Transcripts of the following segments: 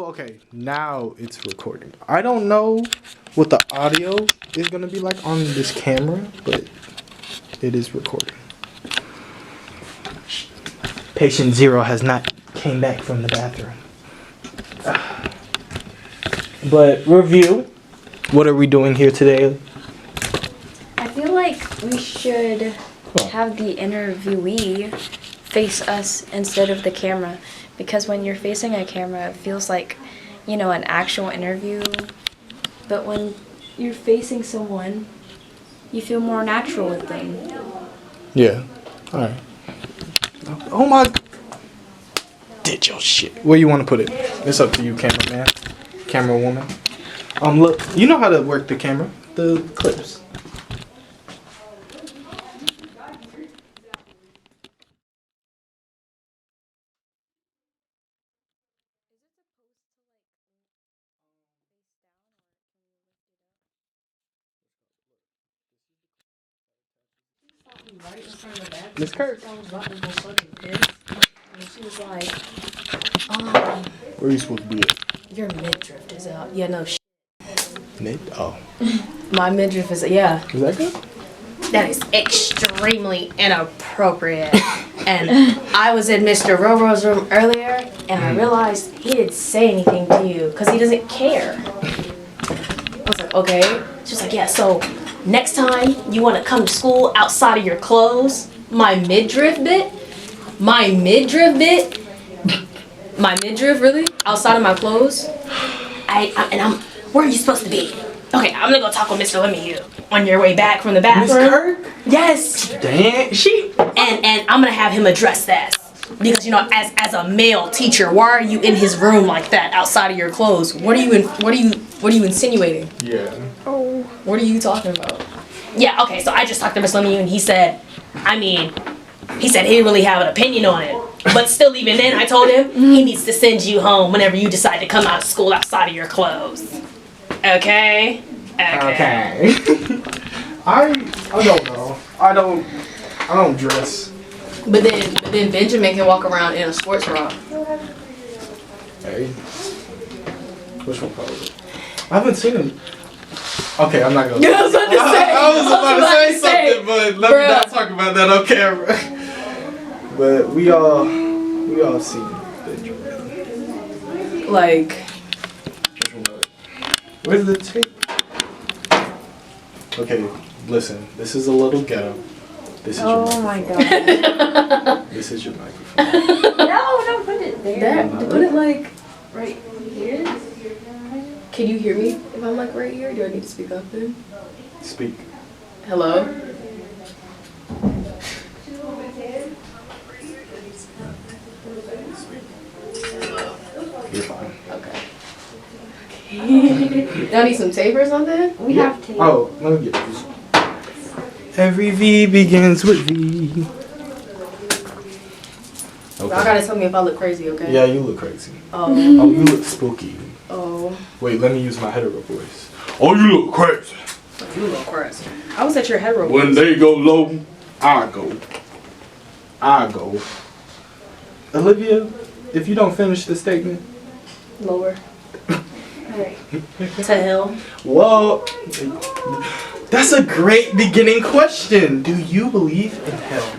okay, now it's recording. I don't know what the audio is gonna be like on this camera, but it is recording. Patient 0 has not came back from the bathroom. But review. What are we doing here today? I feel like we should have the interviewee face us instead of the camera, because when you're facing a camera, it feels like, you know, an actual interview. But when you're facing someone, you feel more natural with them. Yeah. All right. Oh my! Did your shit. Where you want to put it? It's up to you, cameraman, camera woman. Look, you know how to work the camera, the clips. Right in front of the bathroom. Miss Kirk. I was about to go fucking piss. And she was like, Where are you supposed to be at? your midriff is out. Yeah, no shit. Mid? Oh. My midriff is, yeah. Is that good? That is extremely inappropriate. And I was in Mr. Roro's room earlier, and I realized he didn't say anything to you because he doesn't care. I was like, okay. She was like, yeah, so next time you want to come to school outside of your clothes, my midriff bit, really, outside of my clothes, where are you supposed to be? Okay, I'm gonna go talk with Mr. Lemieux on your way back from the bathroom. Miss Kirk? Yes. Damn, And I'm gonna have him address that. Because, you know, as a male teacher, why are you in his room like that outside of your clothes? What are you insinuating? Yeah. Oh. What are you talking about? Yeah, okay, so I just talked to Mr. Lemieux and he said he didn't really have an opinion on it. But still, even then, I told him he needs to send you home whenever you decide to come out of school outside of your clothes. Okay? Okay. I don't know. I don't dress. But then Benjamin can walk around in a sports bra. Hey. Which one probably? I haven't seen him. Okay, I'm not gonna. I was about to say. I was about to say something, but let me not talk about that on camera. But we all seen Benjamin. Like. Where's the tape? Okay, listen. This is a little ghetto. This is your microphone. My god. This is your microphone. No, don't put it there. Put it like right here. Can you hear me if I'm like right here? Do I need to speak up then? Speak. Hello? You're fine. Okay. Do I need some tape or something? We have to. Oh, let me get this. Every V begins with V. Okay. Y'all gotta tell me if I look crazy, okay? Yeah, you look crazy. Oh. Oh, you look spooky. Oh. Wait, let me use my hetero voice. Oh, you look crazy. You look crazy. How was that your hetero When voice? they go low, I go. Olivia, if you don't finish the statement. Lower. Alright. To hell. Well, that's a great beginning question. Do you believe in hell?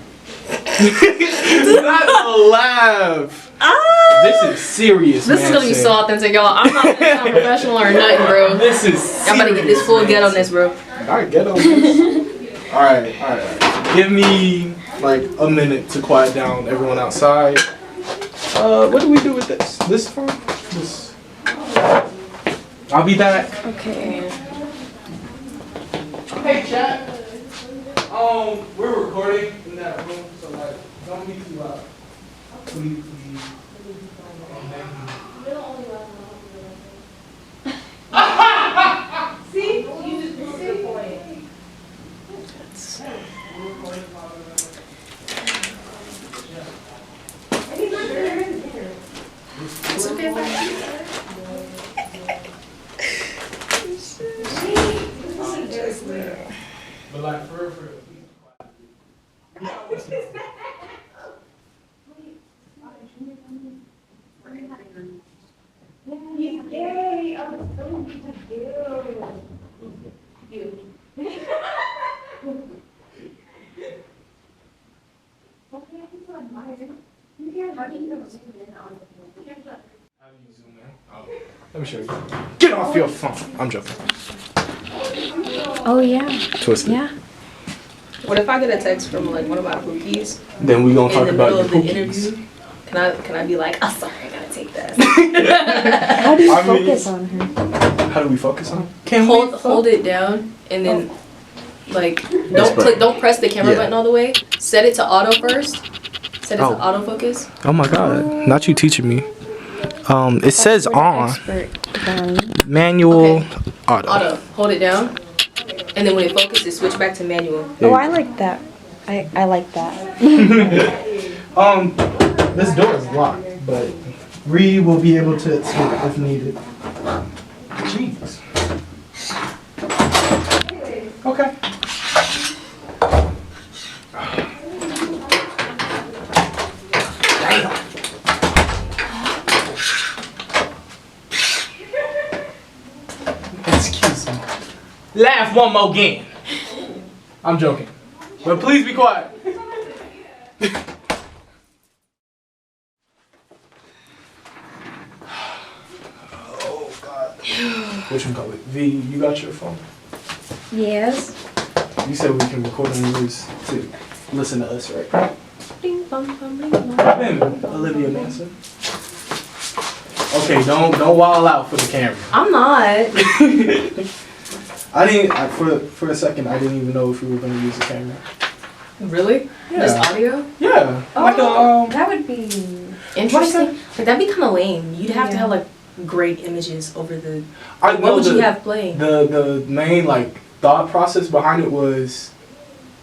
Do not laugh. This is serious. This is gonna be so authentic, y'all. I'm not gonna sound professional or nothing, bro. This is serious. Y'all better get this full get on this, bro. Alright, get on this. Alright. Give me like a minute to quiet down everyone outside. What do we do with this? This phone? This. I'll be back. Okay. Hey, chat. We're recording in that room, so like, don't be too loud. Please. See? You just proved your point. It's okay, But like, for real. Yeah. Yay! I'm so good to you. Let me show you. Get off your phone. I'm joking. Oh yeah. Twist it. Yeah. What if I get a text from like one of my rookies Then we gonna in talk the about middle your of the cookies. interview? Can I be like, oh sorry, I gotta take this. How do you I mean- focus on her? How do we focus on? Can hold it down and then like don't press the camera Yeah. button all the way. Set it to auto first. Set it Oh. to autofocus. Oh my God! Not you teaching me. It says For the on expert, Vania. manual Okay. auto. Auto. Hold it down. And then when it focuses, switch back to manual. Oh, I like that. I like that. This door is locked, but Ree will be able to escape if needed. Jeez. Okay. Damn. Excuse me. Laugh one more again. I'm joking. But please be quiet. Oh God. Which one call it? V, you got your phone? Yes. You said we can record on yours to listen to us, right? Ding, bum, bum, ding, bum. Ben, Olivia Manson. Okay, don't wild out for the camera. I'm not. For a second I didn't even know if we were gonna use a camera. Really? Yeah. Just audio? Yeah. That would be Interesting. Like that'd be kind of lame. You'd have to Yeah. have like great images over the. I What know would you have playing? The main like thought process behind it was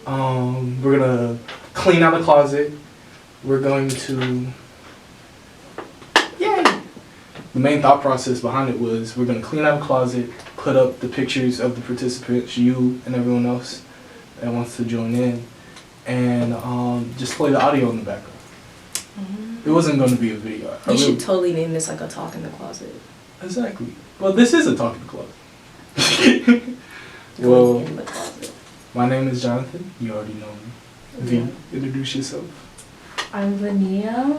we're gonna clean out a closet. We're going to yay. The main thought process behind it was we're gonna clean out a closet, put up the pictures of the participants, you and everyone else that wants to join in, and just play the audio in the background. It wasn't going to be a video. You should totally name this like a talk in the closet. Exactly. Well, this is a talking club. Well, In the closet. my name is Jonathan. You already know me. V, introduce yourself. I'm Vania.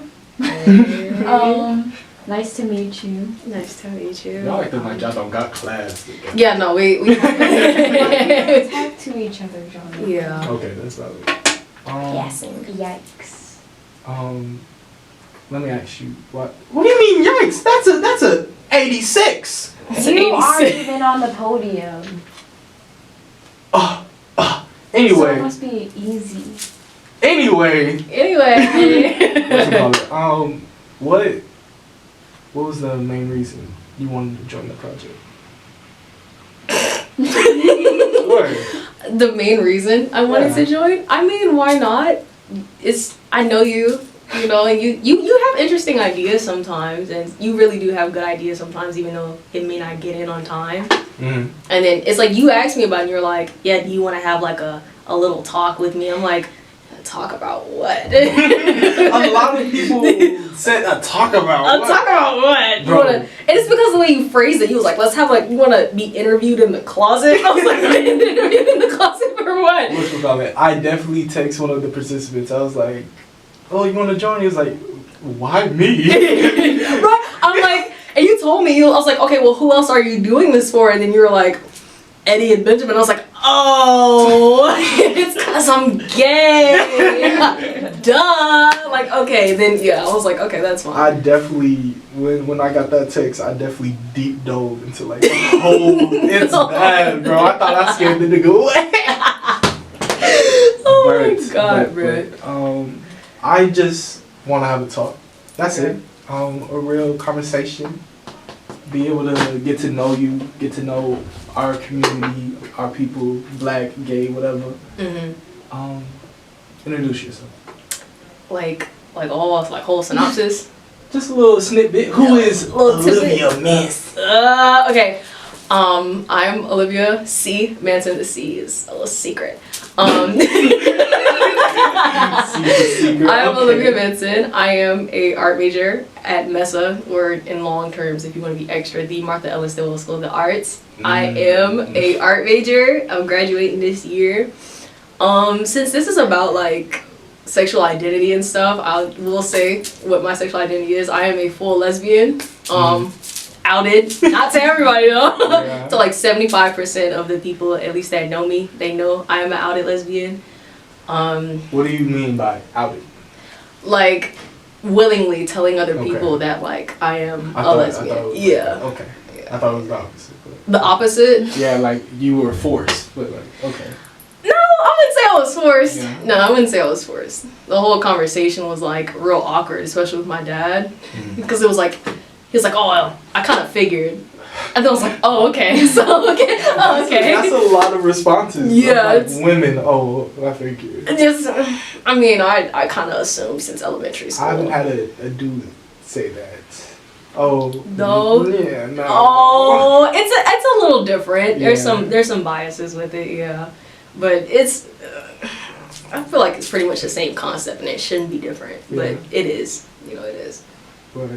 Nice to meet you. Nice to meet you. Y'all acting like y'all don't got class together. Yeah, no, we Talk to each other, John. yeah. Okay, that's valid. Yikes. Let me ask you, what do you mean yikes? That's a 86. You aren't even on the podium. So it Anyway, must be easy. anyway. Anyway. What was the main reason you wanted to join the project? What? The main reason I wanted to join? I mean, why not? I know you know, and you have interesting ideas sometimes, and you really do have good ideas sometimes, even though it may not get in on time. Mm-hmm. And then it's like you asked me about it, and you're like, yeah, do you want to have like a little talk with me? I'm like, talk about what? A lot of people said talk about what? Talk about what? Bro. And it's because of the way you phrased it. You was like, let's have like, you want to be interviewed in the closet? I was like, interviewed in the closet for what? What's the comment? I definitely text one of the participants. I was like, oh, you want to join? He was like, why me? Right? I'm like, and you told me, I was like, okay, well, who else are you doing this for? And then you were like, Eddie and Benjamin. I was like, oh, it's because I'm gay. Duh. Like, okay, then yeah, I was like, okay, that's fine. I definitely, when I got that text, I definitely deep dove into like the whole, it's bad, bro. I thought I scared the nigga away. Oh my god, bro. I just want to have a talk. That's Okay. it. A real conversation. Be able to get to know you, get to know our community, our people, black, gay, whatever. Mm-hmm. Introduce yourself. Like whole synopsis. Just a little snippet. Who is Little tidbit. Olivia Manson? Okay. I'm Olivia C. Manson. The C is a little secret. I am Olivia Manson. I am a art major at Mesa, or in long terms, if you want to be extra, the Martha Ellis Stillwell School of the Arts. I am a art major. I'm graduating this year. Since this is about like sexual identity and stuff, I will say what my sexual identity is. I am a full lesbian. Outed, not to everybody though. Yeah. To like 75% of the people, at least that know me, they know I am an outed lesbian. What do you mean by outed? Like willingly telling other people that like I am a lesbian. Yeah. Okay. I thought it was the opposite. The opposite? Yeah, like you were forced, but like okay. No, I wouldn't say I was forced. Yeah. No, I wouldn't say I was forced. The whole conversation was like real awkward, especially with my dad, because it was like he was like, "Oh, well, I kind of figured," and then I was like, "Oh, okay." So okay, oh, okay. That's a lot of responses. Yeah, Of, like, women. Oh, I figured. Just, I mean, I kind of assumed since elementary school. I haven't had a dude say that. Oh. No. Yeah. No. Oh, it's a little different. Yeah. There's some biases with it, yeah, but it's. I feel like it's pretty much the same concept, and it shouldn't be different, but it is. You know, it is. But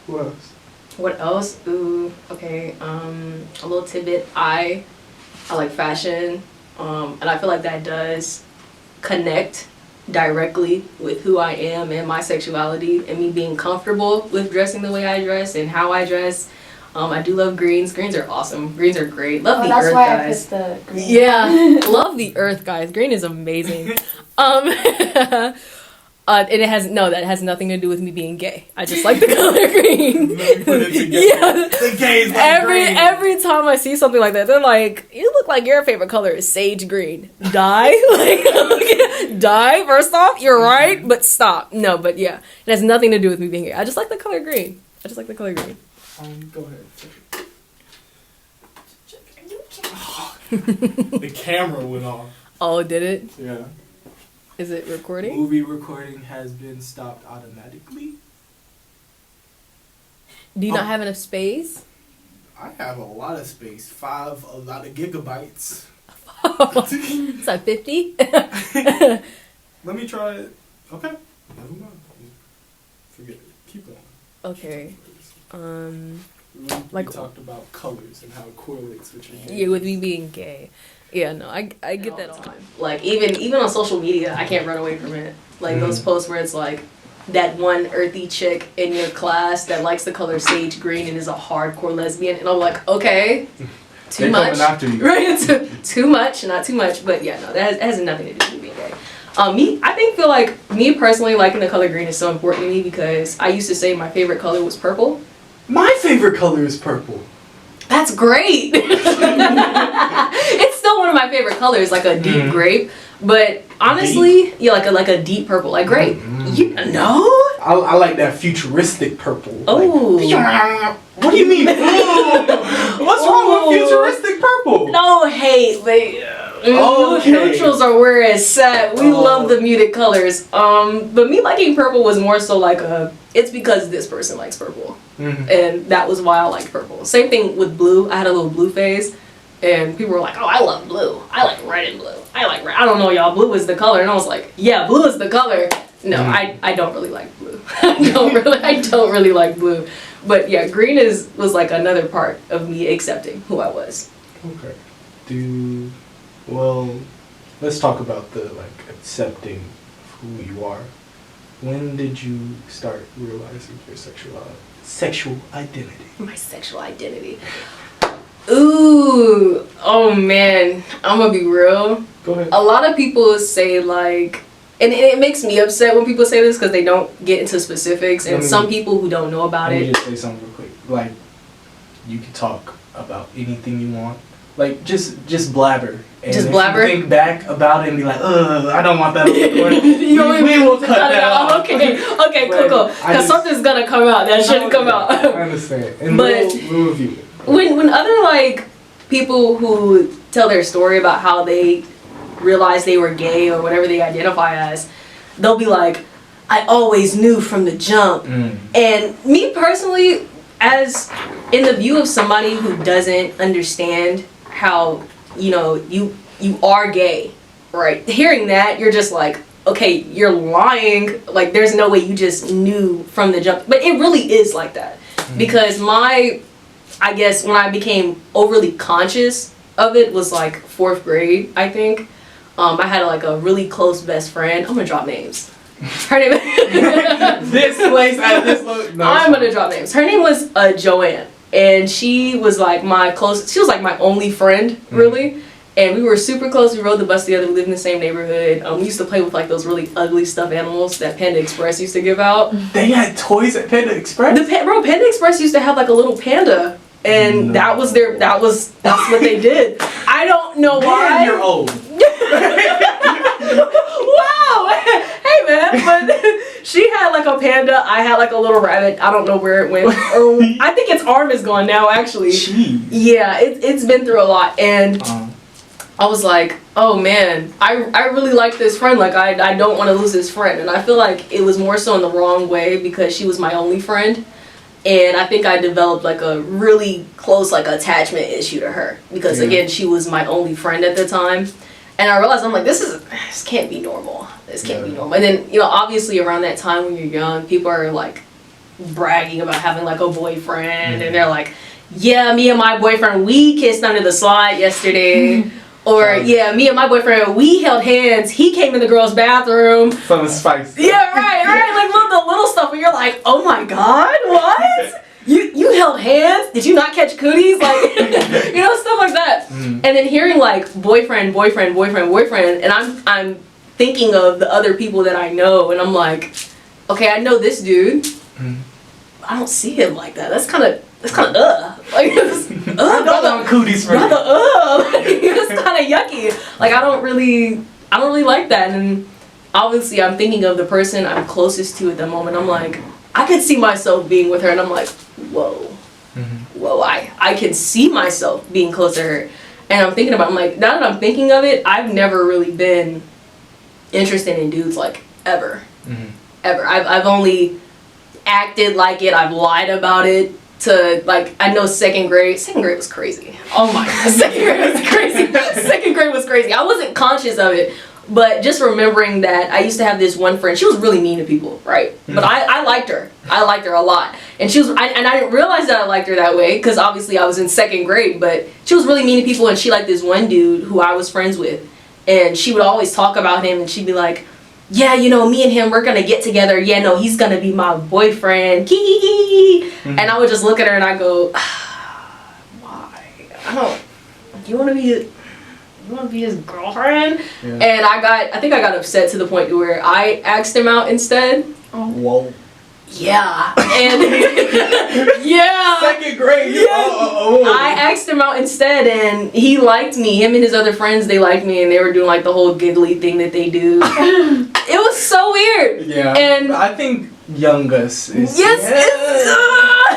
what else? What else? Ooh, okay. A little tidbit. I like fashion, and I feel like that does connect directly with who I am and my sexuality and me being comfortable with dressing the way I dress and how I dress. I do love greens. Greens are awesome. Greens are great. Love the that's earth, why guys. I picked the green. Yeah, love the earth, guys. Green is amazing. And that has nothing to do with me being gay. I just like the color green. Yeah. The gays like green. Every time I see something like that, they're like, "You look like your favorite color is sage green." Dye? Like, dye, first off, you're right, but stop. No, but yeah. It has nothing to do with me being gay. I just like the color green. Go ahead. The camera went off. Oh, did it? Yeah. Is it recording? Movie recording has been stopped automatically. Do you not have enough space? I have a lot of space. A lot of gigabytes. It's like 50? Let me try it. Okay. Never mind. Forget it. Keep going. Okay. We talked about colors and how it correlates with your gay. Yeah, with me being gay. Yeah, no, I get that all the time. Like, even on social media, I can't run away from it. Like, those posts where it's like, that one earthy chick in your class that likes the color sage green and is a hardcore lesbian. And I'm like, okay, too much. They're coming after you. Right? Too much, not too much. But yeah, no, that has nothing to do with being gay. I feel like me personally liking the color green is so important to me because I used to say my favorite color was purple. My favorite color is purple. That's great. It's still one of my favorite colors, like a deep grape. But honestly, yeah, like a deep purple, like grape. You know? I like that futuristic purple. Oh. Like, what do you mean? What's wrong with futuristic purple? No hate, neutrals are where it's at. We love the muted colors. But me liking purple was more so like it's because this person likes purple. And that was why I liked purple. Same thing with blue. I had a little blue phase. And people were like, "Oh, I love blue. I like red and blue. I like red. I don't know, y'all. Blue is the color." And I was like, "Yeah, blue is the color." No, I don't really like blue. I don't really like blue. But yeah, green was like another part of me accepting who I was. Okay. Well, let's talk about the accepting who you are. When did you start realizing your sexual identity? My sexual identity. Ooh, oh man, I'm gonna be real. Go ahead. A lot of people say and it makes me upset when people say this because they don't get into specifics, and some people who don't know about Let me it. just say something real quick. Like, you can talk about anything you want. Like, just blabber. And Just if blabber? you think back about it and be like, I don't want that on the recording. You we will cut that out. Okay, cool. Because something's gonna come out that shouldn't come out. I understand. And But- we'll review it. When other people who tell their story about how they realized they were gay or whatever they identify as, they'll be like, "I always knew from the jump." And me personally, as in the view of somebody who doesn't understand how you are gay, right? Hearing that, you're just like, okay, you're lying. Like, there's no way you just knew from the jump. But it really is like that. Because I guess when I became overly conscious of it was like 4th grade, I think. I had like a really close best friend. I'm gonna drop names. Her name This place at this no, I'm gonna drop names. Her name was Joanne. And she was like she was like my only friend, really. And we were super close. We rode the bus together. We lived in the same neighborhood. We used to play with like those really ugly stuffed animals that Panda Express used to give out. They had toys at Panda Express? Bro, Panda Express used to have like a little panda. And that's what they did. I don't know why. You're old. Wow. Hey man, but she had like a panda. I had like a little rabbit. I don't know where it went. I think its arm is gone now, actually. Jeez. Yeah, it's been through a lot. And I was like, oh man, I really like this friend. Like, I don't want to lose this friend. And I feel like it was more so in the wrong way because she was my only friend. And I think I developed like a really close like attachment issue to her. Because again, she was my only friend at the time. And I realized, I'm like, this can't be normal. This can't be normal. And then, you know, obviously around that time when you're young, people are like bragging about having like a boyfriend. And they're like, yeah, me and my boyfriend, we kissed under the slide yesterday. Or, yeah, me and my boyfriend, we held hands. He came in the girls' bathroom. Something spicy. Yeah, right. Like the little stuff where you're like, oh my God, what? You held hands? Did you not catch cooties? Like, you know, stuff like that. And then hearing like boyfriend, and I'm thinking of the other people that I know, and I'm like, okay, I know this dude. I don't see him like that. That's kind of like brother, cooties for brother, it's kind of yucky. Like I don't really like that. And obviously I'm thinking of the person I'm closest to at the moment. I'm like, I could see myself being with her, and I'm like, whoa, I can see myself being close to her. And I'm thinking about, I'm like, now that I'm thinking of it, I've never really been interested in dudes like ever. Ever. I've only acted like it. I've lied about it. To like, I know second grade was crazy. Oh my God, second grade was crazy. Second grade was crazy. I wasn't conscious of it, but just remembering that I used to have this one friend. She was really mean to people, right? But I liked her. I liked her a lot, and I didn't realize that I liked her that way because obviously I was in second grade. But she was really mean to people, and she liked this one dude who I was friends with, and she would always talk about him, and she'd be like, yeah, you know, me and him, we're gonna get together. Yeah, no, he's gonna be my boyfriend. And I would just look at her and I go, why? You wanna be his girlfriend? And I think I got upset to the point where I asked him out instead. Whoa. Yeah. And yeah. Second grade. I asked him out instead, and he liked me. Him and his other friends, they liked me, and they were doing like the whole giggly thing that they do. It was so weird. Yeah. And I think youngest is. Yes.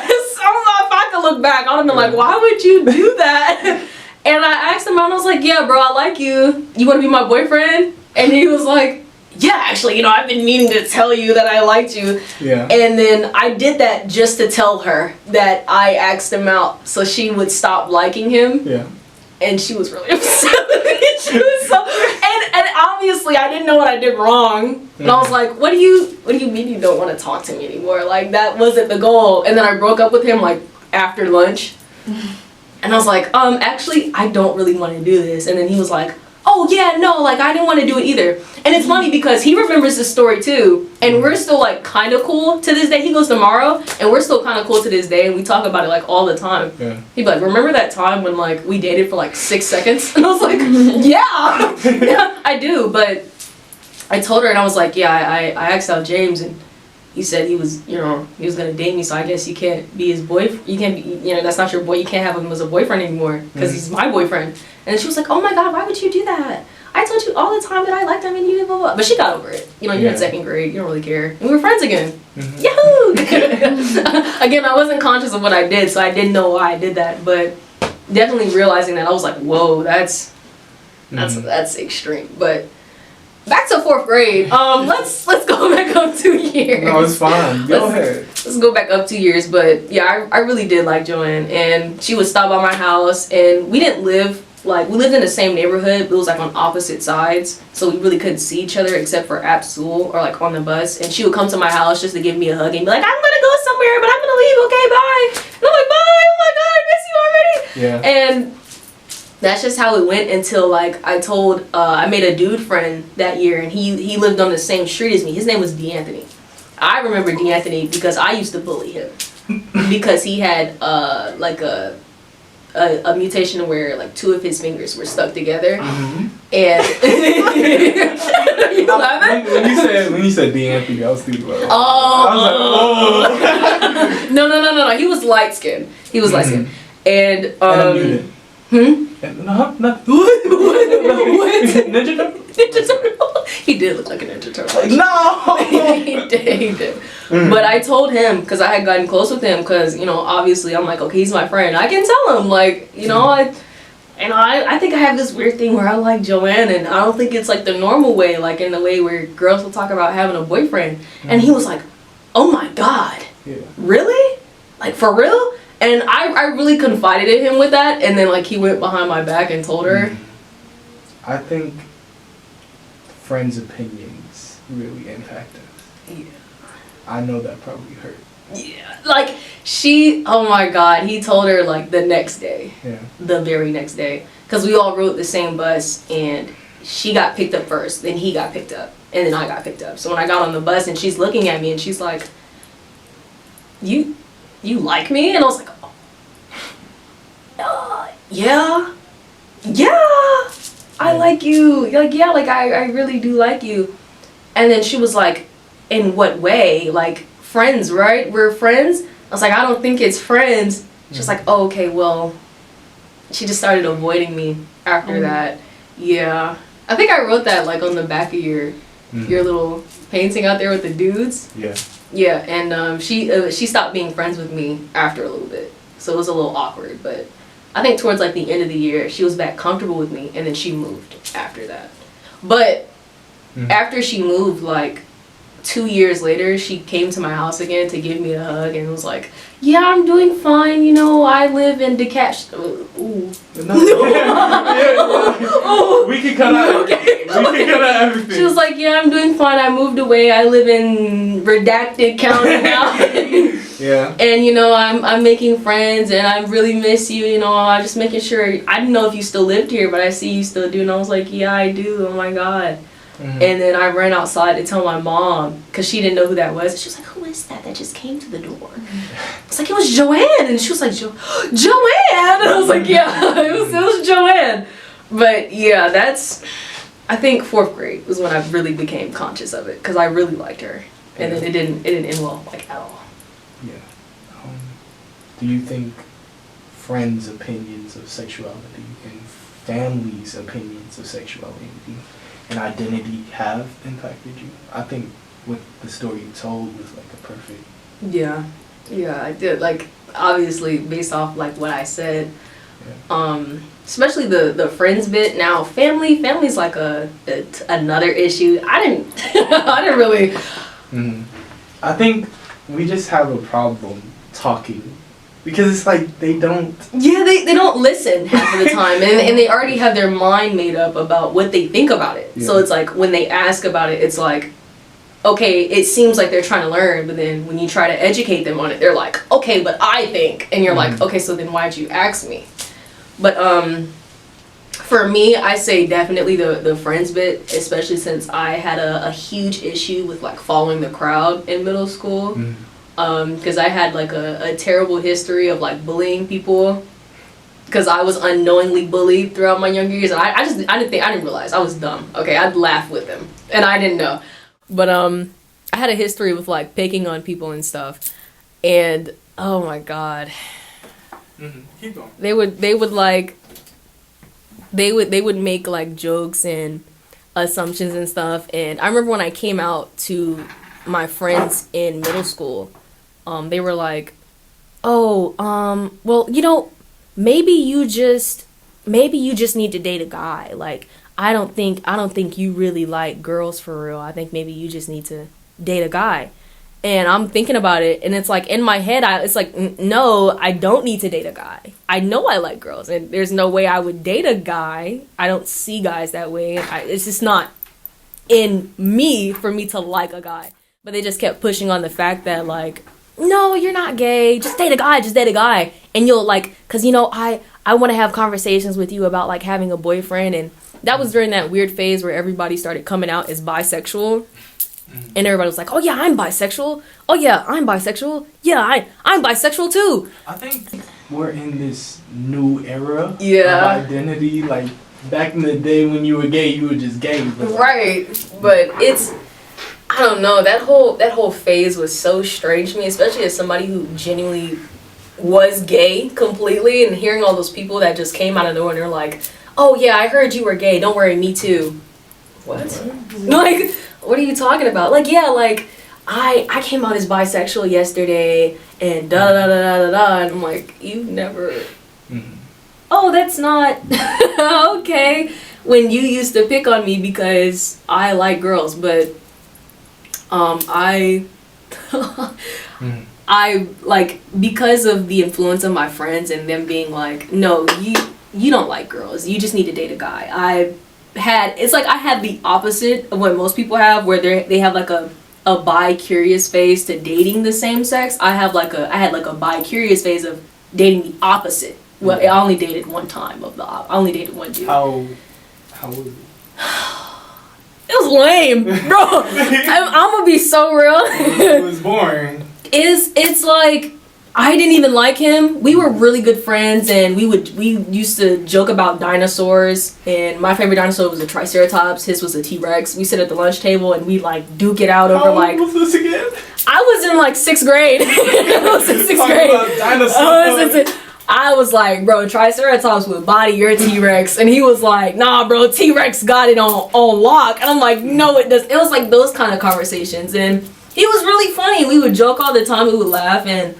If I could look back, I would have been like, why would you do that? And I asked him out, and I was like, yeah, bro, I like you. You want to be my boyfriend? And he was like, yeah, actually, you know, I've been meaning to tell you that I liked you. Yeah. And then I did that just to tell her that I asked him out so she would stop liking him. Yeah. And she was really upset with me. She was so, and obviously I didn't know what I did wrong. And I was like, what do you mean you don't want to talk to me anymore? Like, that wasn't the goal. And then I broke up with him like after lunch. And I was like, actually, I don't really want to do this. And then he was like, oh yeah, no, like I didn't want to do it either. And it's funny because he remembers this story too, and we're still like kind of cool to this day. He goes tomorrow, and we're still kind of cool to this day, and we talk about it like all the time. Yeah. He'd be like, remember that time when like we dated for like 6 seconds? And I was like, yeah, I do. But I told her, and I was like, yeah, I asked out James, and he said he was gonna date me, so I guess you can't be his boyfriend. You can't be, that's not your boy. You can't have him as a boyfriend anymore because he's my boyfriend. And she was like, oh my God, why would you do that? I told you all the time that I liked him and you did blah, blah. But she got over it. You're in second grade. You don't really care. And we were friends again. Yahoo! Again, I wasn't conscious of what I did, so I didn't know why I did that. But definitely realizing that, I was like, whoa, that's extreme. But back to 4th grade. Let's go back up 2 years. No, it's fine. Go ahead. Let's go back up 2 years. But yeah, I really did like Joanne, and she would stop by my house, and we didn't live like, we lived in the same neighborhood, but it was like on opposite sides, so we really couldn't see each other except for at school or like on the bus. And she would come to my house just to give me a hug and be like, I'm gonna go somewhere, but I'm gonna leave, okay, bye. And I'm like, bye, oh my god, I miss you already. Yeah. And that's just how it went until like I made a dude friend that year, and he lived on the same street as me. His name was D'Anthony. I remember D'Anthony because I used to bully him because he had like a mutation where like 2 of his fingers were stuck together. Mm-hmm. And you laughing? When you said D'Anthony, I was thinking about it. Oh, I was like, oh. No. He was light skinned. Light skinned. And And a mutant. No, not What? Ninja Turtle? Ninja Turtle. He did look like a Ninja Turtle. No. He did. But I told him, because I had gotten close with him, because, you know, obviously I'm like, okay, he's my friend. I can tell him, like, you know, I think I have this weird thing where I like Joanne, and I don't think it's like the normal way, like in the way where girls will talk about having a boyfriend. And he was like, oh my god, really? Like, for real? And I really confided in him with that, and then like he went behind my back and told her. I think friends' opinions really impact us. Yeah. I know that probably hurt. Yeah. Like, oh my god, he told her like the next day. Yeah. The very next day. Because we all rode the same bus, and she got picked up first, then he got picked up, and then I got picked up. So when I got on the bus and she's looking at me and she's like, you like me? And I was like, yeah, I like you. Like, yeah, like I really do like you. And then she was like, in what way? Like, friends, right? We're friends? I was like, I don't think it's friends. She's like, oh, okay, well, she just started avoiding me after that. Yeah. I think I wrote that like on the back of your little painting out there with the dudes. Yeah. Yeah, and she stopped being friends with me after a little bit, so it was a little awkward. But I think towards like the end of the year, she was back comfortable with me, and then she moved after that. But after she moved, like 2 years later, she came to my house again to give me a hug and was like, yeah, I'm doing fine, you know, I live in Decatur. Ooh. We can cut out okay. We can cut out everything. She was like, yeah, I'm doing fine, I moved away, I live in redacted county now. Yeah. And, you know, I'm making friends, and I really miss you, you know, I'm just making sure, I didn't know if you still lived here, but I see you still do, and I was like, yeah, I do, oh my god. And then I ran outside to tell my mom, because she didn't know who that was. She was like, who is that just came to the door? It's like, it was Joanne. And she was like, Joanne? And I was like, yeah, it was Joanne. But yeah, I think 4th grade was when I really became conscious of it, because I really liked her. And then it didn't end well, like, at all. Yeah. Do you think friends' opinions of sexuality and families' opinions of sexuality and identity have impacted you? I think what the story you told was like a perfect. Yeah, I did. Like, obviously, based off like what I said, especially the friends bit. Now, family's like another issue. I didn't really. I think we just have a problem talking. Because it's like they don't. Yeah, they don't listen half of the time, and they already have their mind made up about what they think about it. Yeah. So it's like when they ask about it, it's like, okay, it seems like they're trying to learn, but then when you try to educate them on it, they're like, okay, but I think, and you're like, okay, so then why'd you ask me? But for me, I say definitely the friends bit, especially since I had a huge issue with like following the crowd in middle school. Because I had like a terrible history of like bullying people, because I was unknowingly bullied throughout my younger years, and I didn't realize I was dumb. Okay, I'd laugh with them, and I didn't know. But I had a history with like picking on people and stuff, and oh my god, Keep going. they would make like jokes and assumptions and stuff. And I remember when I came out to my friends in middle school, they were like, oh, well, you know, maybe you just need to date a guy. Like, I don't think you really like girls for real. I think maybe you just need to date a guy. And I'm thinking about it, and it's like in my head, it's like, no, I don't need to date a guy. I know I like girls, and there's no way I would date a guy. I don't see guys that way. It's just not in me for me to like a guy. But they just kept pushing on the fact that, like, no, you're not gay. Just date a guy. Just date a guy. And you'll, like, because, you know, I want to have conversations with you about, like, having a boyfriend. And that was during that weird phase where everybody started coming out as bisexual. And everybody was like, oh, yeah, I'm bisexual. Oh, yeah, I'm bisexual. Yeah, I'm bisexual, too. I think we're in this new era of identity. Like, back in the day when you were gay, you were just gay. Right. But it's, I don't know, that whole phase was so strange to me, especially as somebody who genuinely was gay completely, and hearing all those people that just came out of nowhere and they're like, oh, yeah, I heard you were gay. Don't worry, me, too. What? Like, what are you talking about? Like, yeah, like, I came out as bisexual yesterday, and da-da-da-da-da-da, and I'm like, you've never... Mm-hmm. Oh, that's not... okay. When you used to pick on me because I like girls, but, I, like, because of the influence of my friends and them being like, no, you don't like girls, you just need to date a guy. It's like I had the opposite of what most people have, where they have like a bi-curious phase to dating the same sex. I had like a bi-curious phase of dating the opposite. Well, I only dated one time I only dated one dude. How was it? It was lame, bro. I'm gonna be so real. It was boring. It's like, I didn't even like him. We were really good friends, and we used to joke about dinosaurs, and my favorite dinosaur was a Triceratops, his was a T-Rex. We sit at the lunch table and we like duke it out over like... How old was this again? I was in like 6th grade. I was in 6th grade. About dinosaurs. I was like, bro, Triceratops would body your T-Rex. And he was like, nah, bro, T-Rex got it on lock. And I'm like, no, it does. It was like those kind of conversations. And he was really funny. We would joke all the time. We would laugh. And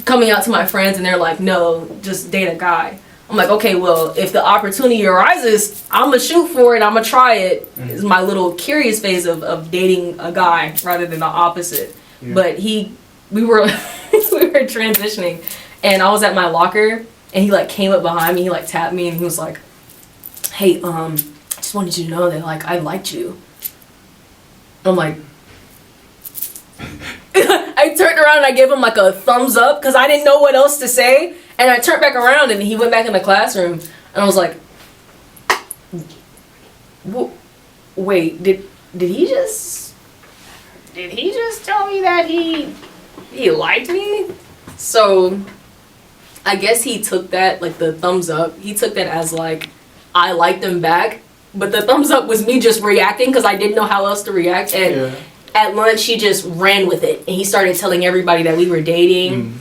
coming out to my friends, and they're like, no, just date a guy. I'm like, okay, well, if the opportunity arises, I'm going to shoot for it. I'm going to try it. It's my little curious phase of dating a guy rather than the opposite. Yeah. But we were we were transitioning, and I was at my locker, and he like came up behind me, he like tapped me, and he was like, hey, I just wanted you to know that like I liked you. I'm like, I turned around and I gave him like a thumbs up because I didn't know what else to say, and I turned back around and he went back in the classroom, and I was like, wait, did he just tell me that he liked me? So I guess he took that, like the thumbs up, he took that as like I liked him back, but the thumbs up was me just reacting because I didn't know how else to react. And at lunch he just ran with it, and he started telling everybody that we were dating.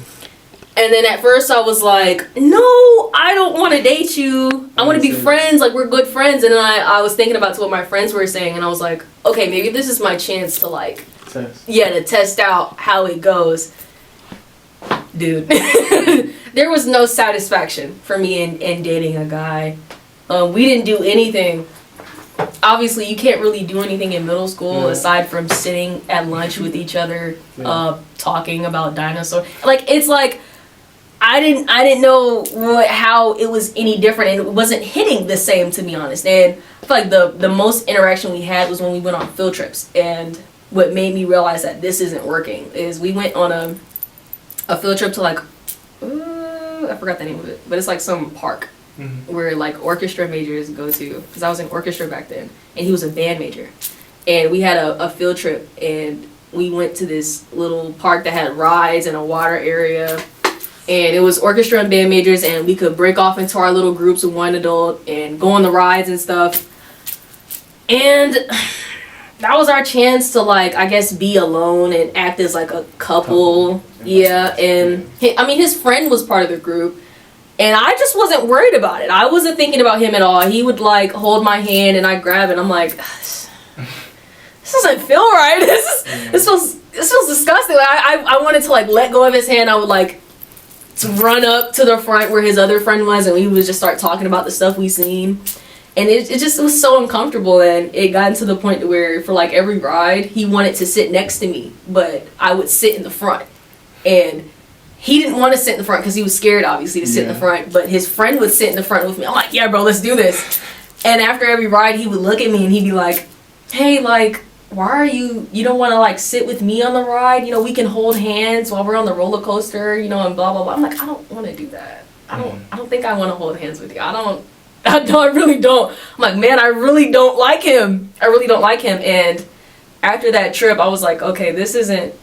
And then at first I was like, no, I don't want to date you, I want to be friends, like we're good friends. And then I was thinking about what my friends were saying, and I was like, okay, maybe this is my chance to like to test out how it goes. Dude, there was no satisfaction for me in dating a guy. We didn't do anything. Obviously, you can't really do anything in middle school aside from sitting at lunch with each other, talking about dinosaurs. Like, it's like, I didn't know how it was any different, and it wasn't hitting the same, to be honest. And I feel like the most interaction we had was when we went on field trips. And what made me realize that this isn't working is we went on a field trip to like, I forgot the name of it, but it's like some park where like orchestra majors go to, because I was in orchestra back then, and he was a band major. And we had a field trip, and we went to this little park that had rides and a water area, and it was orchestra and band majors, and we could break off into our little groups of one adult and go on the rides and stuff. And that was our chance to, like, I guess be alone and act as like a couple. Yeah. And his friend was part of the group, and I just wasn't worried about it. I wasn't thinking about him at all. He would like hold my hand and I grab it. I'm like, this doesn't feel right. This feels disgusting. Like, I wanted to like let go of his hand. I would like to run up to the front where his other friend was, and we would just start talking about the stuff we seen. And it just was so uncomfortable, and it got to the point to where for like every ride, he wanted to sit next to me, but I would sit in the front. And he didn't want to sit in the front because he was scared, obviously, to sit in the front, but his friend would sit in the front with me. I'm like, yeah, bro, let's do this. And after every ride, he would look at me and he'd be like, hey, like, why are you don't want to like sit with me on the ride? You know, we can hold hands while we're on the roller coaster, you know, and blah, blah, blah. I'm like, I don't want to do that. I don't think I want to hold hands with you. I really don't. I'm like, man, I really don't like him. And after that trip, I was like, okay, this isn't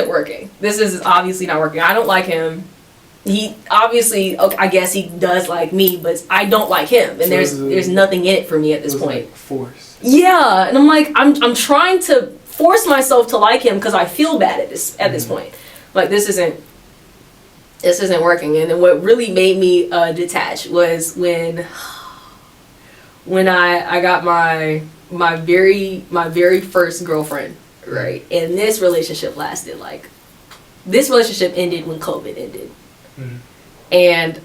working. This is obviously not working. I don't like him. He obviously, okay, I guess he does like me, but I don't like him. And So there's nothing in it for me at this point. Like force. Yeah, and I'm like, I'm trying to force myself to like him because I feel bad at this point. Like this isn't working. And then what really made me detach was when I got my very first girlfriend, right? And this relationship ended when COVID ended. And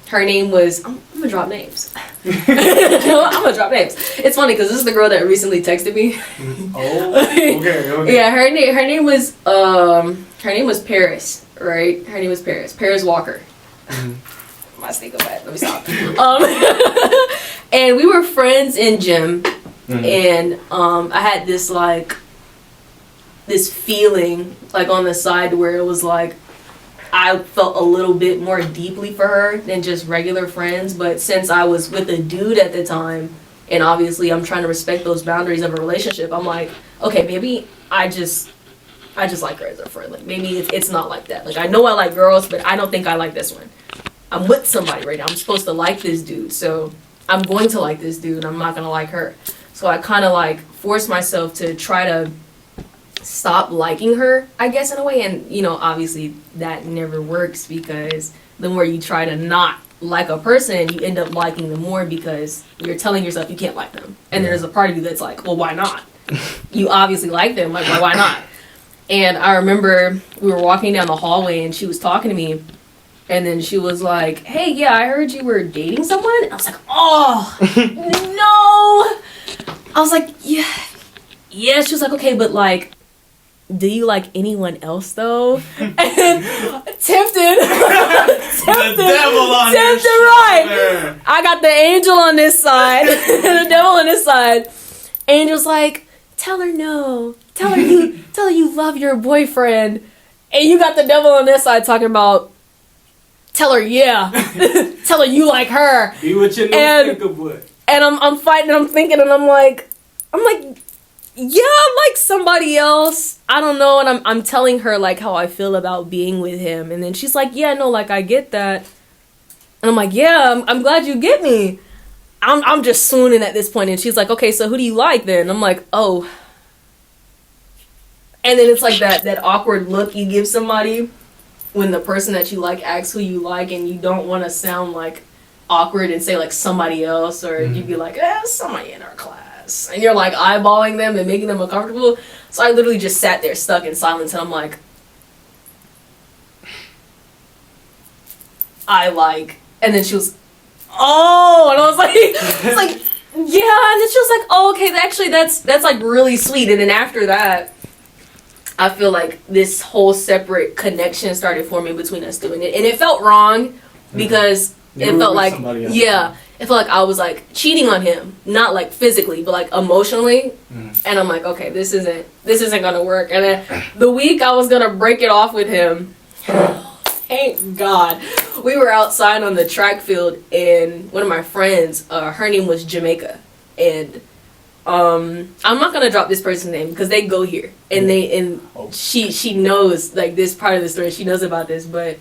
her name was, I'm gonna drop names. I'm gonna drop names. It's funny because this is the girl that recently texted me. Oh, okay. Yeah, her name was Paris, right? Her name was Paris Walker. My sneaker bad. Let me stop. And we were friends in gym, and I had this feeling like on the side where it was like I felt a little bit more deeply for her than just regular friends. But since I was with a dude at the time, and obviously I'm trying to respect those boundaries of a relationship, I'm like, okay, maybe I just like her as a friend. Like maybe it's not like that. Like I know I like girls, but I don't think I like this one. I'm with somebody right now. I'm supposed to like this dude, so I'm going to like this dude. I'm not gonna like her. So I kind of like forced myself to try to stop liking her, I guess, in a way. And you know, obviously that never works because the more you try to not like a person, you end up liking them more because you're telling yourself you can't like them. And there's a part of you that's like, well, why not? You obviously like them, like why not? And I remember we were walking down the hallway and she was talking to me, and then she was like, hey, yeah, I heard you were dating someone. And I was like, oh no. I was like, yeah. She was like, okay, but like, do you like anyone else though? And tempted, The devil on tempted, your right? shoulder. I got the angel on this side, the devil on this side. Angel's like, tell her no. Tell her you love your boyfriend. And you got the devil on this side talking about, tell her yeah. Tell her you like her. Be what you know, think of what. And I'm fighting and I'm thinking and I'm like, yeah, I like somebody else. I don't know. And I'm telling her like how I feel about being with him. And then she's like, yeah, no, like I get that. And I'm like, yeah, I'm glad you get me. I'm just swooning at this point. And she's like, okay, so who do you like then? I'm like, oh. And then it's like that awkward look you give somebody when the person that you like asks who you like, and you don't want to sound like awkward and say like somebody else, or you'd be like, somebody in our class. And you're like eyeballing them and making them uncomfortable. So I literally just sat there stuck in silence, and I'm like, and then she was, oh, and I was like, it's like, yeah, and then she was like, oh, okay, actually that's like really sweet. And then after that, I feel like this whole separate connection started forming between us doing it, and it felt wrong because it felt like, it felt like I was like cheating on him, not like physically, but like emotionally. And I'm like, okay, this isn't gonna work. And then the week I was gonna break it off with him, thank God, we were outside on the track field, and one of my friends, her name was Jamaica, and I'm not gonna drop this person's name because they go here, and she knows like this part of the story. She knows about this, but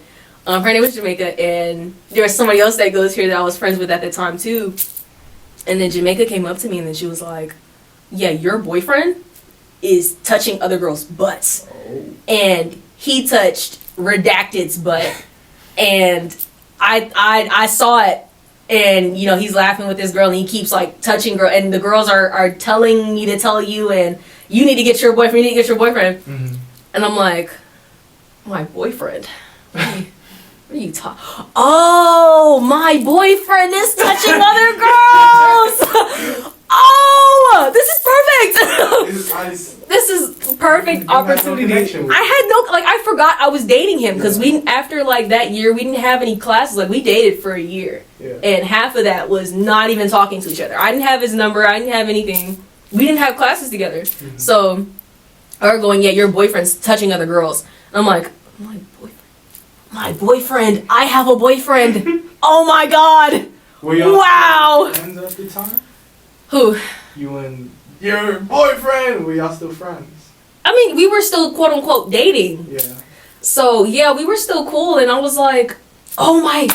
her name was Jamaica, and there was somebody else that goes here that I was friends with at the time too. And then Jamaica came up to me, and then she was like, "Yeah, your boyfriend is touching other girls' butts, and he touched Redacted's butt, and I saw it." And, you know, he's laughing with this girl, and he keeps, like, touching girl. And the girls are telling me to tell you, and you need to get your boyfriend, And I'm like, my boyfriend? What are you talking? Oh, my boyfriend is touching other girls. Oh, this is perfect. This is perfect opportunity. I had no, like, I forgot I was dating him because we, after like that year, we didn't have any classes. Like, we dated for a year, and half of that was not even talking to each other. I didn't have his number. I didn't have anything. We didn't have classes together. So, are going, yeah, your boyfriend's touching other girls. And I'm like, my boyfriend. I have a boyfriend. Oh my god. Wow. Friends at the time? Who? You and your boyfriend. Were y'all still friends? I mean, we were still quote unquote dating. Yeah. So yeah, we were still cool, and I was like, oh my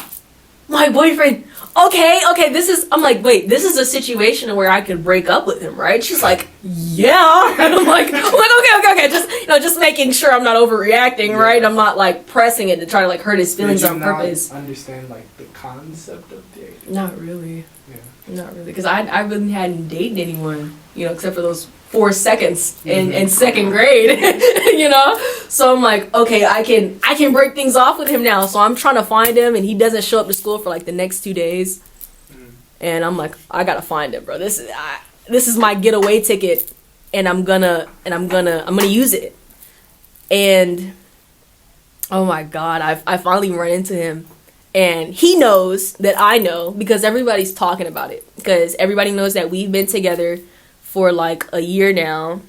boyfriend. Okay, this is, I'm like, wait, this is a situation where I could break up with him, right? She's like, yeah. And I'm like, okay, just, just making sure I'm not overreacting, right? I'm not like pressing it to try to like hurt his feelings on purpose. Understand like the concept of dating? Not really. Yeah. Not really, because I really hadn't dated anyone, except for those 4 seconds in second grade, So I'm like, okay, I can break things off with him now. So I'm trying to find him, and he doesn't show up to school for like the next 2 days, and I'm like, I gotta find him, bro. This is my getaway ticket, and I'm gonna use it. And oh my god, I finally run into him. And he knows that I know because everybody's talking about it. Because everybody knows that we've been together for like a year now,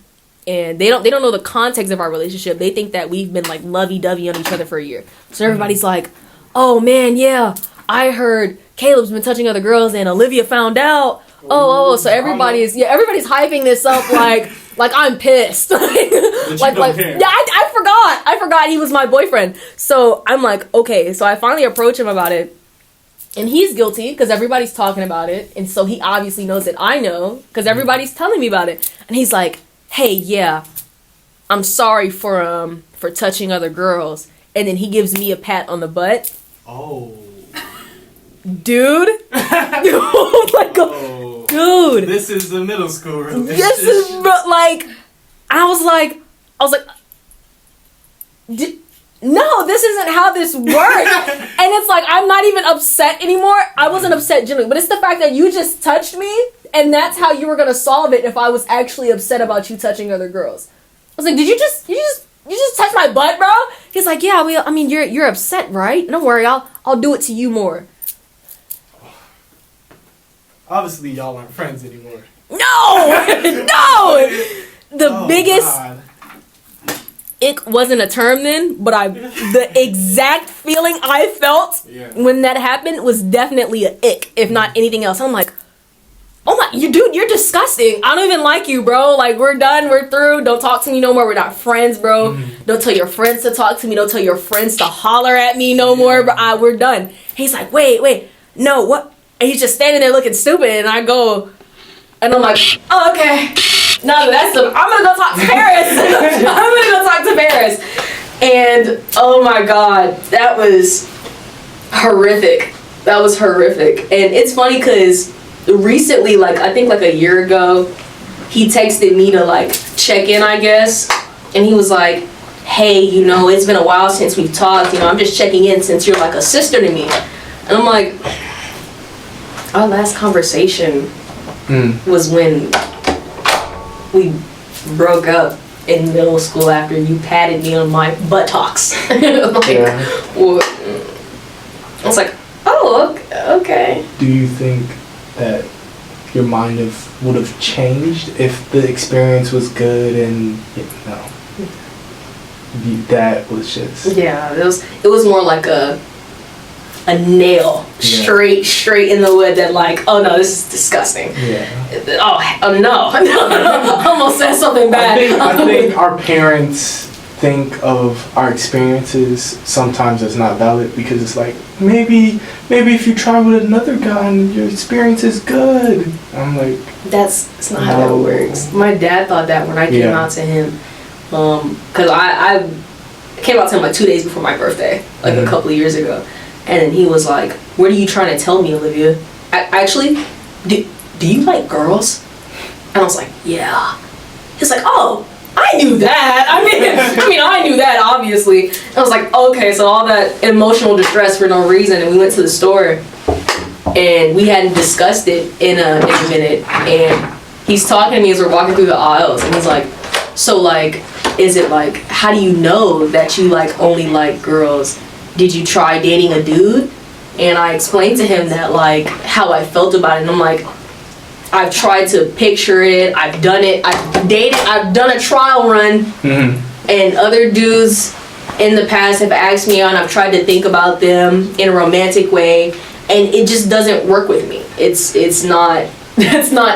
and they don't know the context of our relationship. They think that we've been like lovey-dovey on each other for a year. So everybody's like, "Oh man, yeah, I heard Caleb's been touching other girls, and Olivia found out." So everybody's hyping this up like I'm pissed. Yeah, I forgot he was my boyfriend. So I'm like, okay, so I finally approach him about it, and he's guilty because everybody's talking about it, and so he obviously knows that I know because everybody's telling me about it, and he's like, hey, yeah, I'm sorry for touching other girls, and then he gives me a pat on the butt. Oh. Dude. Oh my god. Dude. This is the middle school relationship. This is like, I was like, no, this isn't how this works. And it's like, I'm not even upset anymore. I wasn't upset genuinely, but it's the fact that you just touched me, and that's how you were gonna solve it if I was actually upset about you touching other girls. I was like, did you just touch my butt, bro? He's like, yeah, I mean, you're upset, right? Don't worry, I'll do it to you more. Obviously, y'all aren't friends anymore. No! The biggest... God. Ick wasn't a term then, but the exact feeling I felt when that happened was definitely a ick, if not anything else. I'm like, oh my, you're disgusting. I don't even like you, bro. Like, we're done, we're through. Don't talk to me no more. We're not friends, bro. Don't tell your friends to talk to me. Don't tell your friends to holler at me no more. But we're done. He's like, wait, no, what? And he's just standing there looking stupid, and I go, and I'm like, oh, okay. No, I'm gonna go talk to Paris. And oh my god, that was horrific. And it's funny because recently, like I think like a year ago, he texted me to like check in, I guess, and he was like, hey, it's been a while since we've talked, I'm just checking in since you're like a sister to me. And I'm like, our last conversation was when we broke up in middle school after you patted me on my buttocks. I was like, oh, okay. Do you think that your mind would have changed if the experience was good and that was just... Yeah, it was more like a nail straight in the wood that like, oh no, this is disgusting. Oh no. I almost said something bad. I think our parents think of our experiences sometimes as not valid because it's like, maybe if you try with another guy and your experience is good. I'm like, that's not how that works. My dad thought that when I came out to him, because I came out to him like 2 days before my birthday, like a couple of years ago. And then he was like, what are you trying to tell me, Olivia? Actually, do you like girls? And I was like, yeah. He's like, oh, I knew that. I knew that, obviously. I was like, okay, so all that emotional distress for no reason. And we went to the store, and we hadn't discussed it in a minute. And he's talking to me as we're walking through the aisles, and he's like, so, like, is it, like, how do you know that you, like, only like girls? Did you try dating a dude? And I explained to him that, like, how I felt about it. And I'm like, I've tried to picture it. I've done it. I've done a trial run. Mm-hmm. And other dudes in the past have asked me out, and I've tried to think about them in a romantic way. And it just doesn't work with me. It's not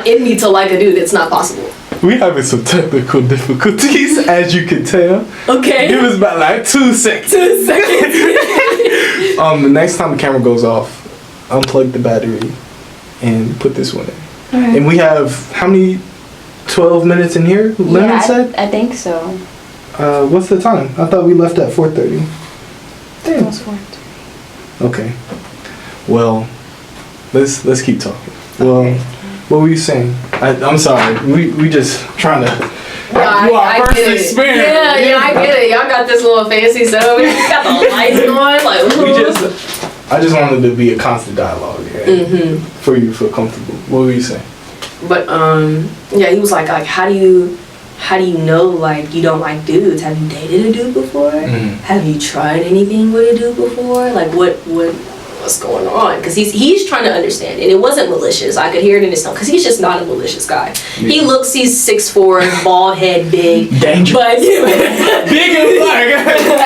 in me to like a dude. It's not possible. We having some technical difficulties, as you can tell. Okay. Give us about like 2 seconds. 2 seconds. The next time the camera goes off, unplug the battery and put this one in. Right. And we have how many? 12 minutes in here? Lemon said? I think so. What's the time? I thought we left at 4:30. Damn. Almost 4:30. Okay. Well, let's keep talking. Well, what were you saying? I'm sorry. We just trying to. I get it. Experience. Yeah, I get it. Y'all got this little fancy stuff. We got the lights going. Like, I just wanted to be a constant dialogue here for you to feel comfortable. What were you saying? But yeah, he was like how do you know, like, you don't like dudes? Have you dated a dude before? Have you tried anything with a dude before? Like, what's going on? Because he's trying to understand, and it wasn't malicious. I could hear it in his tone, because he's just not a malicious guy. Yeah. He's 6'4", bald head, big, dangerous, but big and black,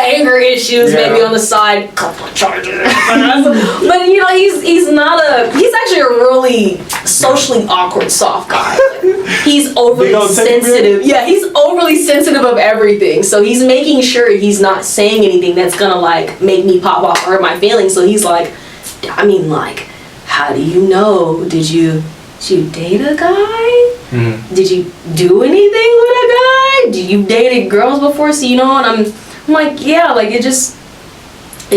anger issues maybe on the side, couple of charges. But you know, he's actually a really socially awkward, soft guy. He's overly sensitive. Yeah, he's overly sensitive of everything. So he's making sure he's not saying anything that's gonna like make me pop off or hurt my feelings. So he's like, I mean, like, how do you know? Did you date a guy? Did you do anything with a guy? Did you dated girls before? So you know, and I'm like, yeah, like it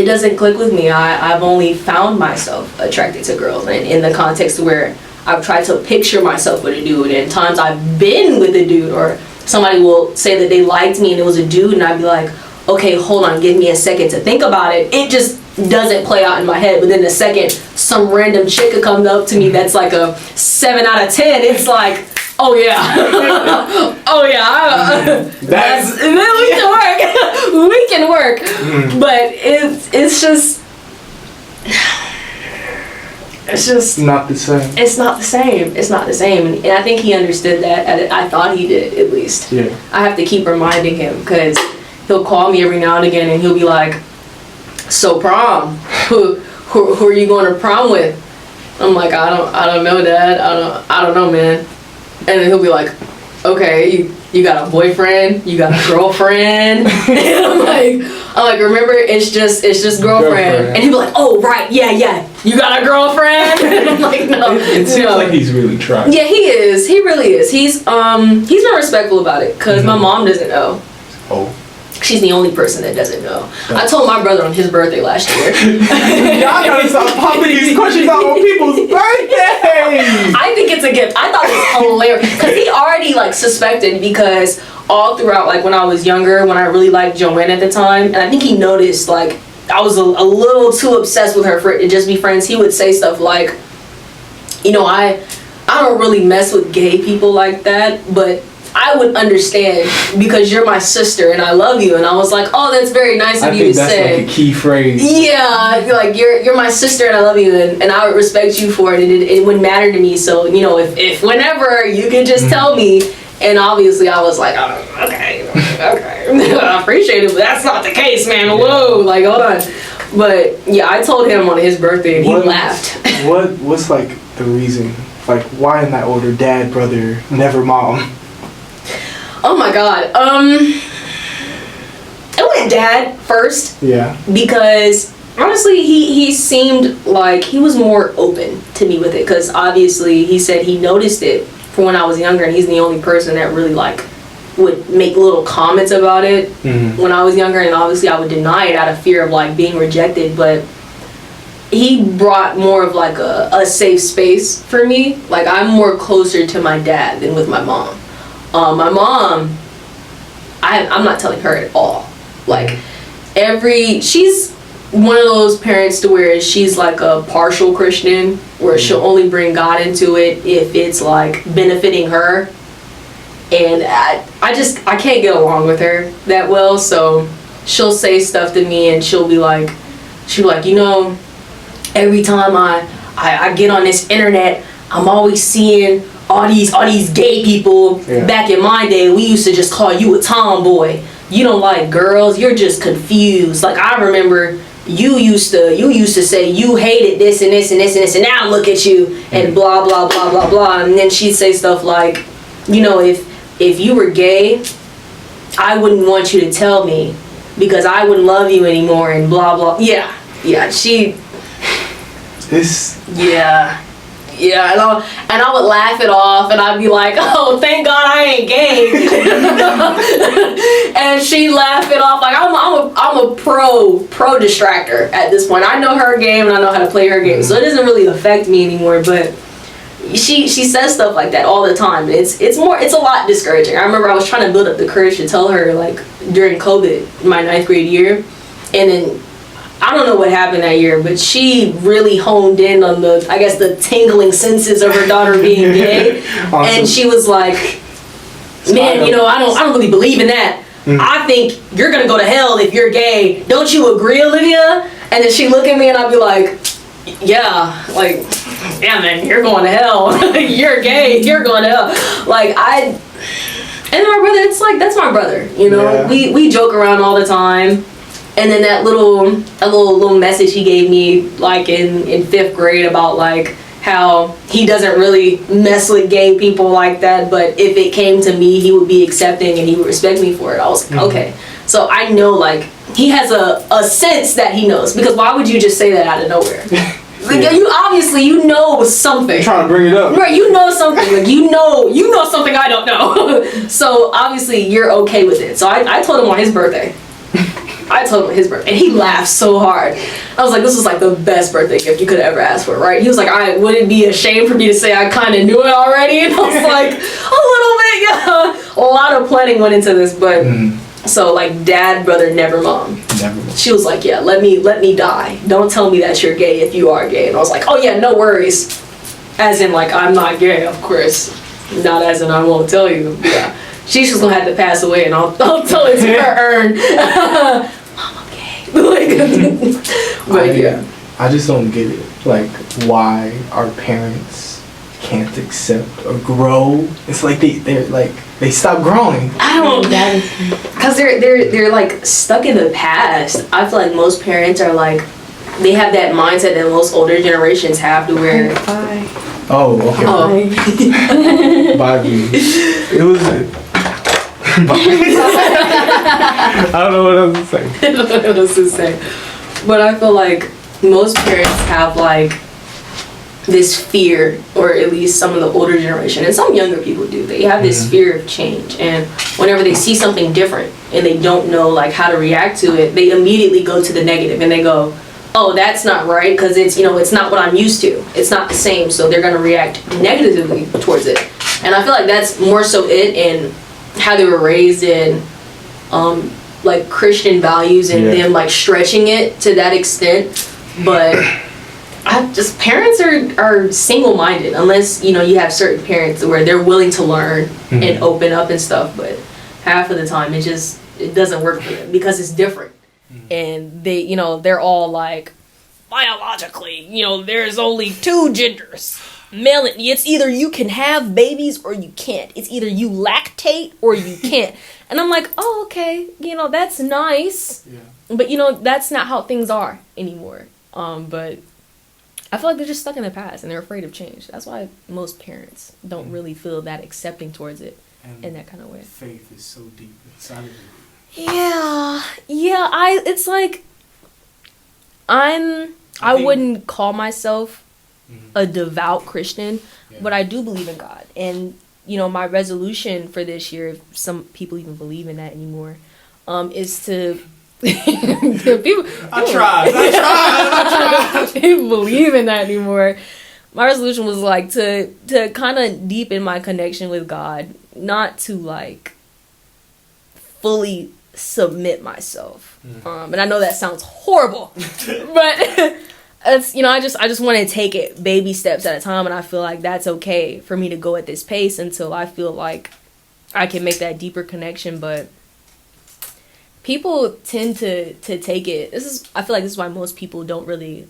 doesn't click with me. I've only found myself attracted to girls, and in the context where I've tried to picture myself with a dude, and times I've been with a dude, or somebody will say that they liked me and it was a dude, and I'd be like, okay, hold on, give me a second to think about it. It just doesn't play out in my head. But then the second some random chick could come up to me that's like a 7 out of 10, it's like, oh yeah, oh yeah, we can work. But it's just not the same. It's not the same. And I think he understood that. I thought he did, at least. Yeah. I have to keep reminding him, because he'll call me every now and again, and he'll be like, so prom, who are you going to prom with? I'm like, I don't know, Dad. I don't know, man. And then he'll be like, okay, you got a boyfriend, you got a girlfriend. And I'm like, remember, it's just girlfriend. And he'll be like, oh right, yeah, you got a girlfriend? And I'm like, no. It seems like he's really trying. Yeah, he is. He really is. He's been respectful about it, because my mom doesn't know. Oh. She's the only person that doesn't know. I told my brother on his birthday last year. Y'all gotta stop popping these questions out on people's birthdays. I think it's a gift. I thought it was hilarious, because he already like suspected, because all throughout, like when I was younger, when I really liked Joanne at the time, and I think he noticed like I was a little too obsessed with her for it to just be friends. He would say stuff like, you know, I don't really mess with gay people like that, but I would understand because you're my sister and I love you. And I was like, oh, that's very nice of you to say. I think that's like a key phrase. Yeah, like you're my sister and I love you, and I would respect you for it, and it wouldn't matter to me. So, you know, if whenever you could just tell me. And obviously I was like, oh, okay. I appreciate it, but that's not the case, man. Yeah. Whoa, like, hold on. But yeah, I told him on his birthday, and he laughed. What's like the reason? Like, why in that order? Dad, brother, never mom. Oh my God. It went Dad first. Yeah. Because honestly, he seemed like he was more open to me with it. Because obviously, he said he noticed it from when I was younger, and he's the only person that really like would make little comments about it when I was younger. And obviously, I would deny it out of fear of like being rejected. But he brought more of like a safe space for me. Like, I'm more closer to my dad than with my mom. My mom, I'm not telling her at all. Like, she's one of those parents to where she's like a partial Christian, where she'll only bring God into it if it's like benefiting her. And I can't get along with her that well, so she'll say stuff to me and she'll be like, you know, every time I get on this internet, I'm always seeing all these gay people. Yeah. Back in my day, we used to just call you a tomboy. You don't like girls, you're just confused. Like, I remember you used to say you hated this and this and this and this, and now look at you, and blah blah blah blah blah. And then she'd say stuff like, you know, if you were gay, I wouldn't want you to tell me because I wouldn't love you anymore, and blah blah. Yeah, and I would laugh it off, and I'd be like, oh, thank God I ain't gay. And she'd laugh it off. Like, I'm a pro distractor at this point. I know her game and I know how to play her game, so it doesn't really affect me anymore. But she says stuff like that all the time. It's a lot discouraging. I remember I was trying to build up the courage to tell her, like, during COVID, my 9th grade year, and then I don't know what happened that year, but she really honed in on the tingling senses of her daughter being gay. Awesome. And she was like, man, you know, I don't really believe in that. I think you're gonna go to hell if you're gay. Don't you agree, Olivia? And then she'd look at me and I'd be like, yeah, like, yeah, man, you're going to hell. You're gay, you're going to hell. Like, and my brother, it's like, that's my brother, you know? Yeah. We joke around all the time. And then that little message he gave me, like, in 5th grade about, like, how he doesn't really mess with gay people like that, but if it came to me, he would be accepting and he would respect me for it. I was like, okay. So I know, like, he has a sense that he knows, because why would you just say that out of nowhere? Like, you know something. You're trying to bring it up. Right, you know something. Like, you know something I don't know. So obviously you're okay with it. So I told him on his birthday. And he laughed so hard. I was like, this was like the best birthday gift you could ever ask for, right? He was like, would it be a shame for me to say I kind of knew it already? And I was like, a little bit, yeah. A lot of planning went into this, but so, like, dad, brother, never mom. Never. She was like, yeah, let me die. Don't tell me that you're gay if you are gay. And I was like, oh yeah, no worries. As in, like, I'm not gay, of course. Not as in I won't tell you. Yeah. She's just gonna have to pass away, and I'll tell it to her urn. Mom, I'm gay. But yeah, I just don't get it. Like, why our parents can't accept or grow. It's like they stop growing. I don't get it, because they're like stuck in the past. I feel like most parents are like, they have that mindset that most older generations have, to where. Bye. Oh, okay. Oh. Bye. It was. I don't know what else to say. I don't know what else to say. But I feel like most parents have like this fear, or at least some of the older generation, and some younger people do. They have this fear of change, and whenever they see something different and they don't know like how to react to it, they immediately go to the negative and they go, oh, that's not right, because it's not what I'm used to. It's not the same, so they're gonna react negatively towards it. And I feel like that's more so it, and how they were raised in like Christian values, and them like stretching it to that extent. But parents are single-minded, unless you have certain parents where they're willing to learn and open up and stuff. But half of the time it doesn't work for them, because it's different. And they're all like, biologically, there's only 2 genders. Male, it's either you can have babies or you can't. It's either you lactate or you can't. And I'm like, oh, okay, that's nice. Yeah. But that's not how things are anymore. But I feel like they're just stuck in the past and they're afraid of change. That's why most parents don't really feel that accepting towards it in that kind of way. Faith is so deep inside of you. Yeah. It's like I wouldn't call myself a devout Christian, but I do believe in God. And my resolution for this year, if some people even believe in that anymore, is to I tried. People believe in that anymore. My resolution was like to kind of deepen my connection with God, not to like fully submit myself. And I know that sounds horrible, but it's, you know, I just want to take it baby steps at a time, and I feel like that's okay for me to go at this pace until I feel like I can make that deeper connection. But people tend to take it, I feel like this is why most people don't really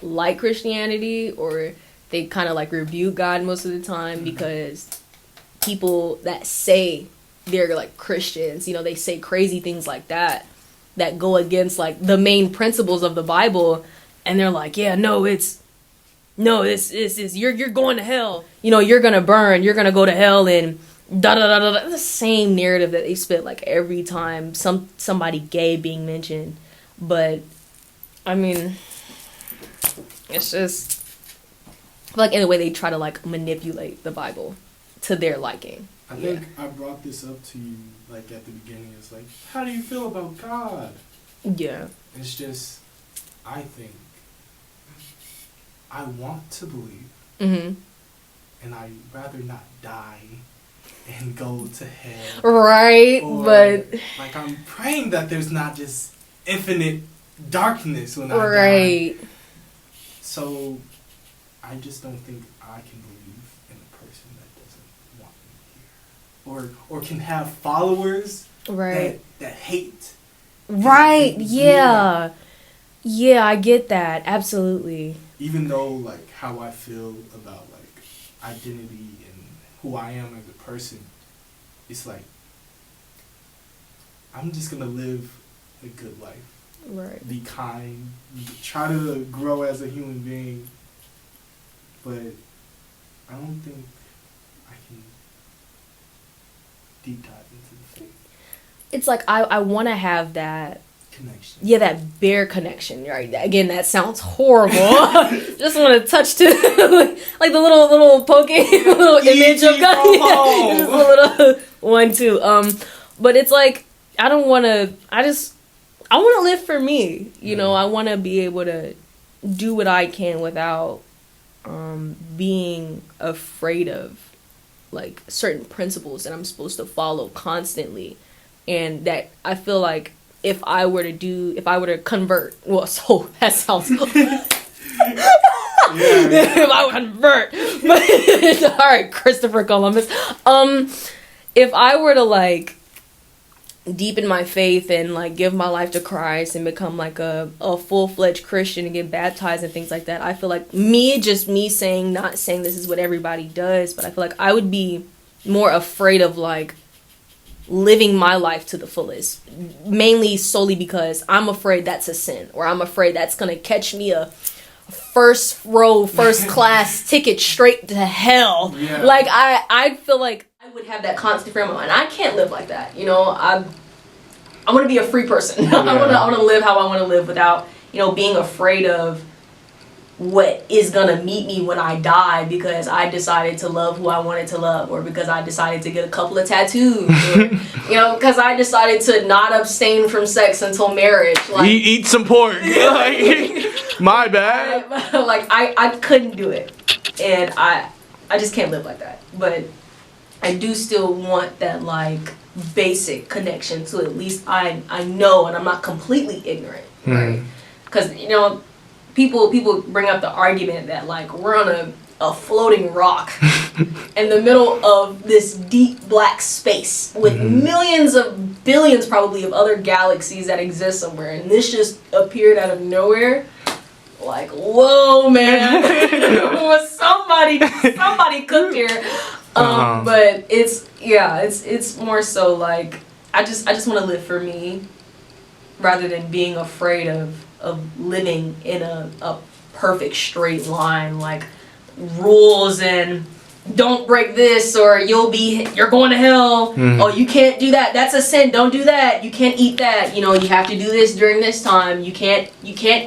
like Christianity, or they kind of like rebuke God most of the time, because people that say they're like Christians, you know, they say crazy things like that go against like the main principles of the Bible, and they're like, yeah, this is you're going to hell, you know, you're gonna burn, you're gonna go to hell, and da da da da. The same narrative that they spit like every time somebody gay being mentioned. But I mean, it's just, I feel like in a way they try to like manipulate the Bible to their liking. I think I brought this up to you like at the beginning. It's like, how do you feel about God? Yeah. It's just, I think I want to believe, and I'd rather not die and go to hell. Right, or, but like, I'm praying that there's not just infinite darkness when I die. So I just don't think I can believe in a person that doesn't want me here, or can have followers that hate. Right. Yeah. Yeah, I get that. Absolutely. Even though like how I feel about like identity and who I am as a person, it's like I'm just gonna live a good life. Right. Be kind. Try to grow as a human being. But I don't think I can deep dive into the faith. It's like I want to have that Connection. Yeah, that bare connection. Right. Again, that sounds horrible. Just want to touch to like the little poking little image of God. Just a little one too. But it's like I don't want to. I want to live for me. You know, I want to be able to do what I can without being afraid of like certain principles that I'm supposed to follow constantly, and that I feel like if I were to convert, well, so that sounds if I would convert, but all right, Christopher Columbus. If I were to like deepen my faith and like give my life to Christ and become like a full-fledged Christian and get baptized and things like that, I feel like not saying this is what everybody does, but I feel like I would be more afraid of like living my life to the fullest, mainly solely because I'm afraid that's a sin, or I'm afraid that's gonna catch me a first class ticket straight to hell. Yeah. Like I feel like I would have that constant frame of mind. I can't live like that, you know. I want to be a free person. Yeah. I want to live how I want to live without, you know, being afraid of what is gonna meet me when I die because I decided to love who I wanted to love, or because I decided to get a couple of tattoos, or, you know, because I decided to not abstain from sex until marriage. Like, eat some pork. My bad. Like I couldn't do it, and I just can't live like that. But I do still want that like basic connection, so at least I know, and I'm not completely ignorant, right? Because you know. People bring up the argument that like we're on a floating rock in the middle of this deep black space with millions of billions probably of other galaxies that exist somewhere, and this just appeared out of nowhere. Like, whoa, man. somebody cooked here. But it's more so like I just want to live for me rather than being afraid of living in a perfect straight line, like rules and don't break this or you're going to hell. Oh, you can't do that, that's a sin, don't do that, you can't eat that, you know, you have to do this during this time, you can't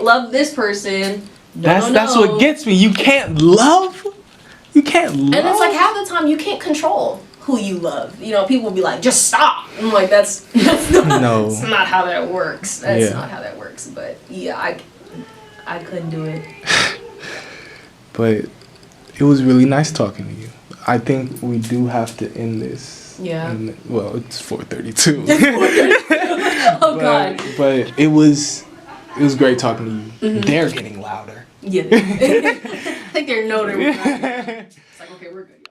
love this person. That's what gets me. You can't love. And it's like half the time you can't control who you love. You know, people will be like, just stop. I'm like, that's not how that works. That's not how that works. But yeah, I couldn't do it. But it was really nice talking to you. I think we do have to end this. Yeah. Well, it's 4:32. Oh God. But it was great talking to you. Mm-hmm. They're getting louder. Yeah. I think they're noting. It's like, okay, we're good.